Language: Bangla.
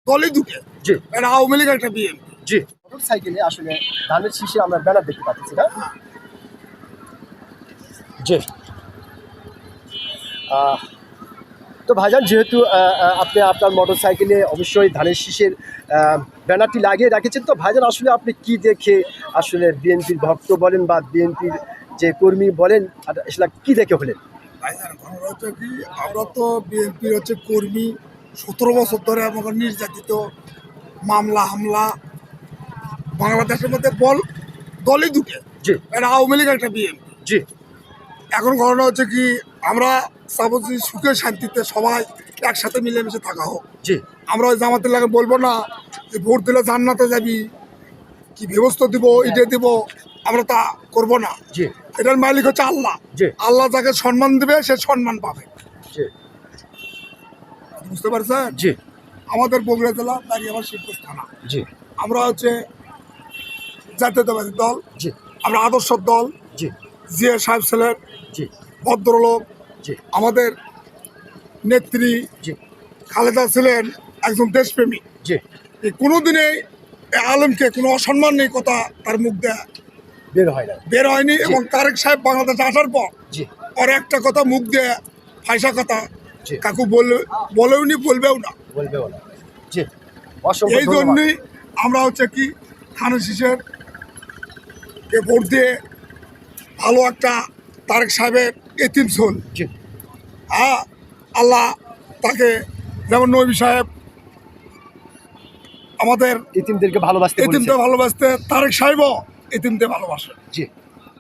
দলই দুটো, জি একটা আওয়ামী লীগ একটা বিএনপি। জি। মোটরসাইকেলে আসলে ধানের শীষে আমরা ব্যানার দেখতে পাচ্ছি না। জি। তো ভাইজান, যেহেতু আপনি আপনার মোটরসাইকেলে অবশ্যই ধানের শীষের ব্যানারটি লাগিয়ে রেখেছেন, তো ভাইজান আসলে আপনি কি দেখে আসলে বিএনপির ভক্ত বলেন বা বিএনপির যে কর্মী বলেন, আসলে কি দেখে হলেন? ভাইজান, ঘটনা হচ্ছে কি, আমরা তো বিএনপি হচ্ছে কর্মী, 17 বছর ধরে আমাকে নির্যাতিত, মামলা হামলা, বাংলাদেশের মধ্যে দলই দুটো, জি একটা আওয়ামী লীগ একটা বিএনপি। জি এখন ঘটনা হচ্ছে কি, আমরা চাবো যে সুখে শান্তিতে সবাই একসাথে মিলেমিশে থাকা হোক। জি আমরা ওই জামাতের লাগে বলবো না যে ভোট দিলে জান্নাতে যাবি, কি ব্যবস্থা দিব, এটা দিব, আমরা তা করবো না। জি এটার মালিক হচ্ছে আল্লাহ। জি আল্লাহ যাকে সম্মান দেবে সে সম্মান পাবে, জি বুঝতে পারছেন? জি আমাদের বগুড়া জেলা দাঁড়িয়াবাদ শিবপুর থানা, জি আমরা হচ্ছে জাতীয়তাবাদী দল, জি আমরা আদর্শ দল, জি জিয়া সাহেব ছেলের জি ভদ্রলোক। জি আমাদের নেত্রী জি খালেদা ছিলেন একজন দেশপ্রেমী। জি। কোনোদিনে আলমকে কোনো অসম্মান নেই কথা তার মুখ দেয়া বের হয় না। বের হয়নি। এবং তারেক সাহেব বাংলাদেশে আসার পর জি আর একটা কথা মুখ দিয়ে ফাইসা কথা জি কাকু বলেও নি, বলবেও না। বলবেও না। জি, অসংখ্য এই ধন্যবাদ। জন্যই আমরা হচ্ছে কি ধানের শীষের কে ভোট দিয়ে ভালো একটা তারেক সাহেবের এতিম সোল, জি আল্লাহ তাকে, যেমন নবী সাহেব আমাদের এতিমদেরকে ভালোবাসতে বলেছেন। এতিমদের ভালোবাসতে, তারেক সাহেবও এতিমদের ভালোবাসে। জি।